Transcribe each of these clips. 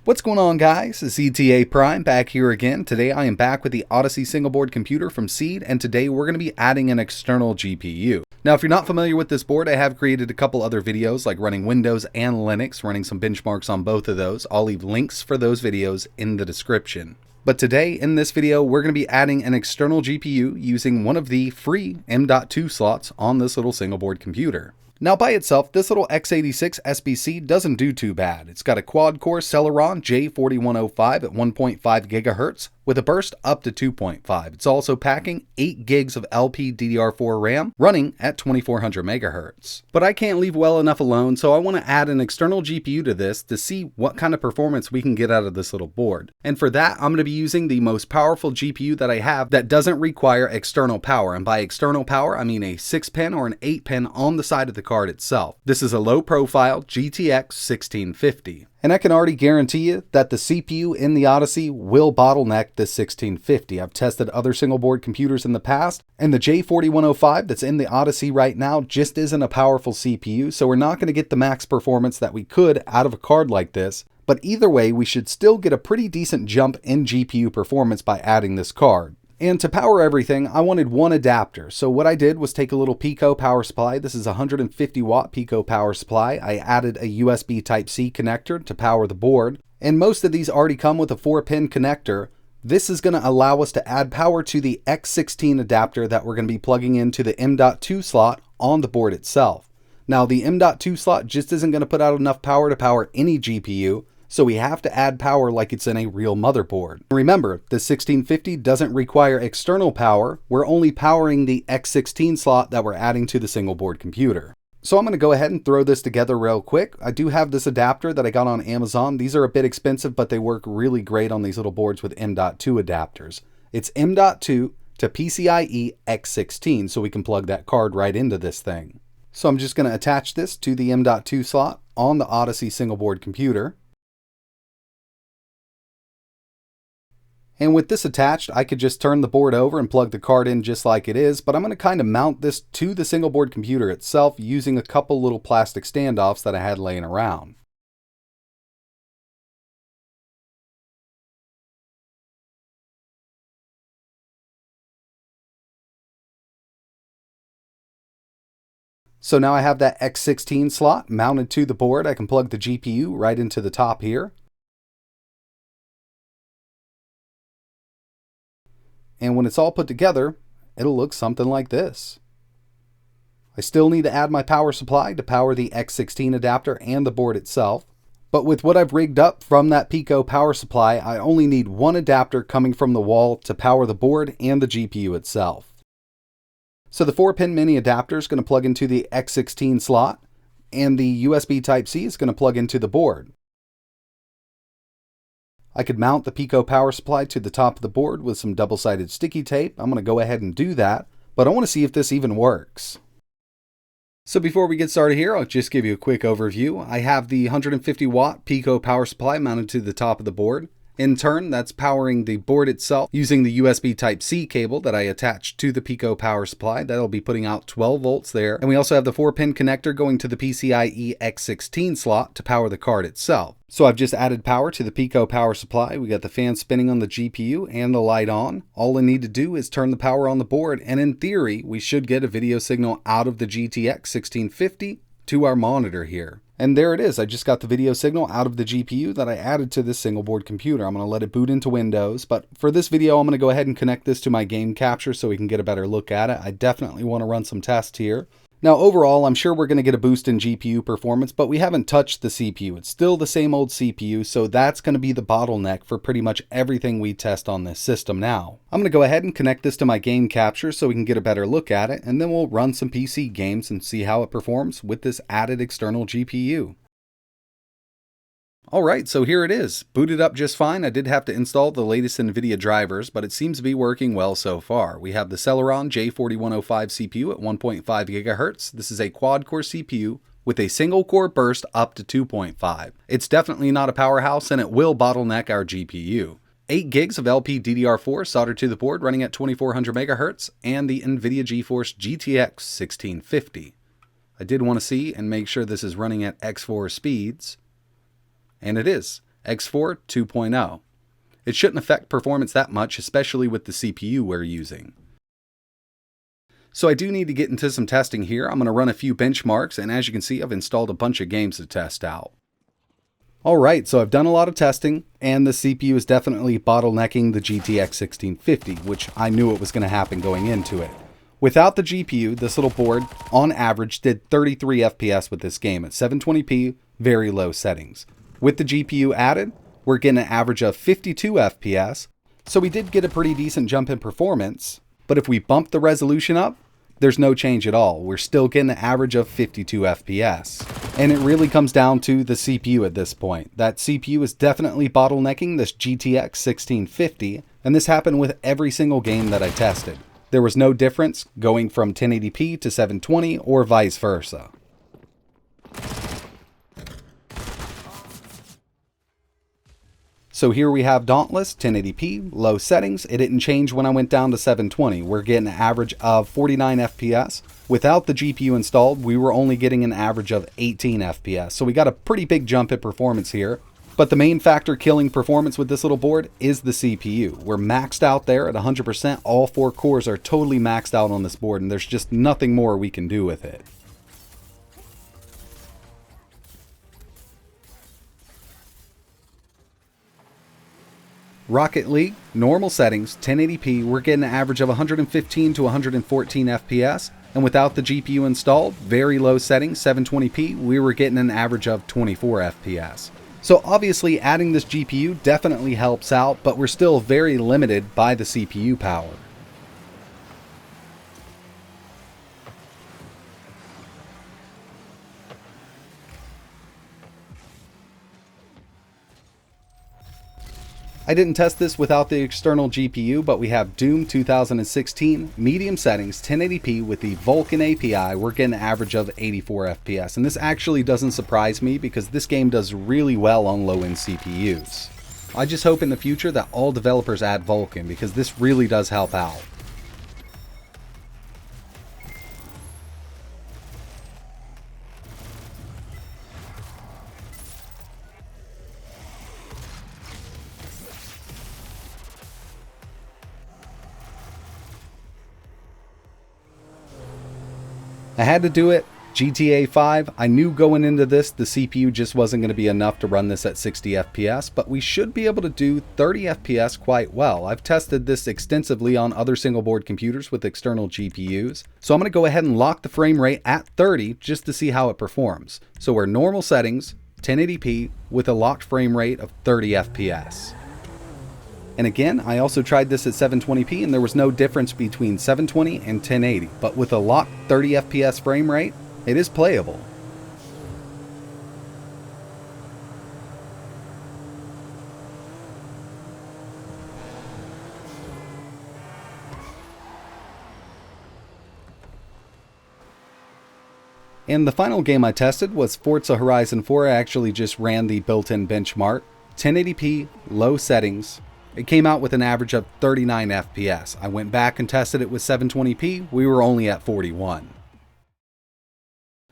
What's going on, guys? It's ETAPRIME back here again. Today I am back with the Odyssey single board computer from SEEED, and today we're going to be adding an external GPU. Now, if you're not familiar with this board, I have created a couple other videos like running Windows and Linux, running some benchmarks on both of those. I'll leave links for those videos in the description. But today, in this video, we're going to be adding an external GPU using one of the free M.2 slots on this little single board computer. Now, by itself, this little x86 SBC doesn't do too bad. It's got a quad-core Celeron J4105 at 1.5 GHz with a burst up to 2.5. It's also packing 8 gigs of LPDDR4 RAM running at 2400 MHz. But I can't leave well enough alone, so I want to add an external GPU to this to see what kind of performance we can get out of this little board. And for that, I'm going to be using the most powerful GPU that I have that doesn't require external power. And by external power, I mean a 6-pin or an 8-pin on the side of the card itself. This is a low-profile GTX 1650. And I can already guarantee you that the CPU in the Odyssey will bottleneck this 1650. I've tested other single board computers in the past, and the J4105 that's in the Odyssey right now just isn't a powerful CPU, so we're not going to get the max performance that we could out of a card like this. But either way, we should still get a pretty decent jump in GPU performance by adding this card. And to power everything, I wanted one adapter. So what I did was take a little Pico power supply. This is a 150 watt Pico power supply. I added a USB Type-C connector to power the board. And most of these already come with a 4-pin connector. This is going to allow us to add power to the X16 adapter that we're going to be plugging into the M.2 slot on the board itself. Now, the M.2 slot just isn't going to put out enough power to power any GPU. So we have to add power like it's in a real motherboard. Remember, the 1650 doesn't require external power. We're only powering the X16 slot that we're adding to the single board computer. So I'm going to go ahead and throw this together real quick. I do have this adapter that I got on Amazon. These are a bit expensive, but they work really great on these little boards with M.2 adapters. It's M.2 to PCIe X16, so we can plug that card right into this thing. So I'm just going to attach this to the M.2 slot on the Odyssey single board computer. And with this attached, I could just turn the board over and plug the card in just like it is, but I'm going to kind of mount this to the single board computer itself using a couple little plastic standoffs that I had laying around. So now I have that X16 slot mounted to the board. I can plug the GPU right into the top here. And when it's all put together, it'll look something like this. I still need to add my power supply to power the X16 adapter and the board itself. But with what I've rigged up from that Pico power supply, I only need one adapter coming from the wall to power the board and the GPU itself. So the 4-pin mini adapter is going to plug into the X16 slot, and the USB Type-C is going to plug into the board. I could mount the Pico power supply to the top of the board with some double-sided sticky tape. I'm going to go ahead and do that, but I want to see if this even works. So before we get started here, I'll just give you a quick overview. I have the 150 watt Pico power supply mounted to the top of the board. In turn, that's powering the board itself using the USB Type-C cable that I attached to the Pico power supply. That'll be putting out 12 volts there. And we also have the 4-pin connector going to the PCIe X16 slot to power the card itself. So I've just added power to the Pico power supply. We got the fan spinning on the GPU and the light on. All I need to do is turn the power on the board, and in theory, we should get a video signal out of the GTX 1650 to our monitor here. And there it is. I just got the video signal out of the GPU that I added to this single board computer. I'm going to let it boot into Windows, but for this video, I'm going to go ahead and connect this to my game capture so we can get a better look at it. I definitely want to run some tests here. Now, overall, I'm sure we're going to get a boost in GPU performance, but we haven't touched the CPU. It's still the same old CPU, so that's going to be the bottleneck for pretty much everything we test on this system now. I'm going to go ahead and connect this to my game capture so we can get a better look at it, and then we'll run some PC games and see how it performs with this added external GPU. Alright, so here it is. Booted up just fine. I did have to install the latest NVIDIA drivers, but it seems to be working well so far. We have the Celeron J4105 CPU at 1.5 GHz. This is a quad-core CPU with a single core burst up to 2.5. It's definitely not a powerhouse, and it will bottleneck our GPU. 8 gigs of LPDDR4 soldered to the board running at 2400 MHz, and the NVIDIA GeForce GTX 1650. I did want to see and make sure this is running at X4 speeds, and it is, X4 2.0. It shouldn't affect performance that much, especially with the CPU we're using. So I do need to get into some testing here. I'm going to run a few benchmarks, and as you can see, I've installed a bunch of games to test out. Alright, so I've done a lot of testing, and the CPU is definitely bottlenecking the GTX 1650, which I knew it was going to happen going into it. Without the GPU, this little board, on average, did 33 FPS with this game at 720p, very low settings. With the GPU added, we're getting an average of 52 FPS, so we did get a pretty decent jump in performance, but if we bump the resolution up, there's no change at all. We're still getting an average of 52 FPS. And it really comes down to the CPU at this point. That CPU is definitely bottlenecking this GTX 1650, and this happened with every single game that I tested. There was no difference going from 1080p to 720 or vice versa. So here we have Dauntless, 1080p, low settings. It didn't change when I went down to 720. We're getting an average of 49 FPS. Without the GPU installed, we were only getting an average of 18 FPS. So we got a pretty big jump in performance here. But the main factor killing performance with this little board is the CPU. We're maxed out there at 100%. All 4 cores are totally maxed out on this board, and there's just nothing more we can do with it. Rocket League, normal settings, 1080p, we're getting an average of 115 to 114 FPS, and without the GPU installed, very low settings, 720p, we were getting an average of 24 FPS. So obviously adding this GPU definitely helps out, but we're still very limited by the CPU power. I didn't test this without the external GPU, but we have Doom 2016, medium settings, 1080p with the Vulkan API. We're getting an average of 84 FPS, and this actually doesn't surprise me because this game does really well on low-end CPUs. I just hope in the future that all developers add Vulkan because this really does help out. I had to do it. GTA 5, I knew going into this the CPU just wasn't going to be enough to run this at 60 FPS, but we should be able to do 30 FPS quite well. I've tested this extensively on other single board computers with external GPUs, so I'm going to go ahead and lock the frame rate at 30 just to see how it performs. So we're normal settings, 1080p, with a locked frame rate of 30 FPS. And again, I also tried this at 720p and there was no difference between 720 and 1080, but with a locked 30 FPS frame rate, it is playable. And the final game I tested was Forza Horizon 4. I actually just ran the built-in benchmark, 1080p, low settings. It came out with an average of 39 FPS. I went back and tested it with 720p. We were only at 41.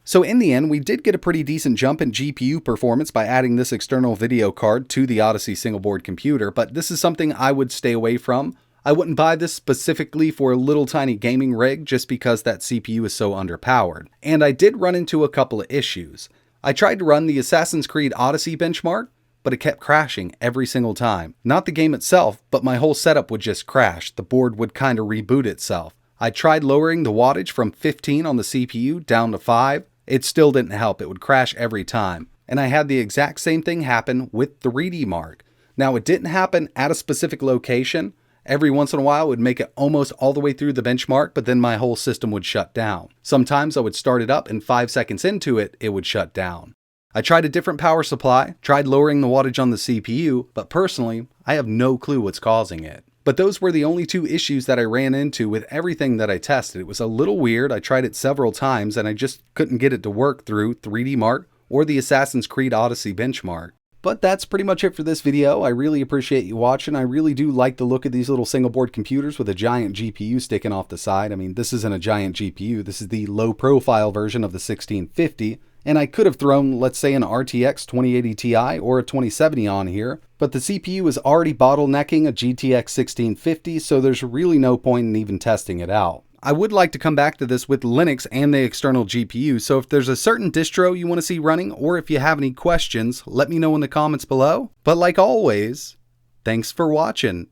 So in the end, we did get a pretty decent jump in GPU performance by adding this external video card to the Odyssey single board computer, but this is something I would stay away from. I wouldn't buy this specifically for a little tiny gaming rig just because that CPU is so underpowered. And I did run into a couple of issues. I tried to run the Assassin's Creed Odyssey benchmark, but it kept crashing every single time. Not the game itself, but my whole setup would just crash. The board would kind of reboot itself. I tried lowering the wattage from 15 on the CPU down to 5. It still didn't help. It would crash every time. And I had the exact same thing happen with 3D Mark. Now it didn't happen at a specific location. Every once in a while it would make it almost all the way through the benchmark, but then my whole system would shut down. Sometimes I would start it up and 5 seconds into it, it would shut down. I tried a different power supply, tried lowering the wattage on the CPU, but personally, I have no clue what's causing it. But those were the only two issues that I ran into with everything that I tested. It was a little weird. I tried it several times and I just couldn't get it to work through 3D Mark or the Assassin's Creed Odyssey benchmark. But that's pretty much it for this video. I really appreciate you watching. I really do like the look of these little single board computers with a giant GPU sticking off the side. I mean, this isn't a giant GPU. This is the low profile version of the 1650. And I could have thrown, let's say, an RTX 2080 Ti or a 2070 on here, but the CPU is already bottlenecking a GTX 1650, so there's really no point in even testing it out. I would like to come back to this with Linux and the external GPU, so if there's a certain distro you want to see running, or if you have any questions, let me know in the comments below. But like always, thanks for watching.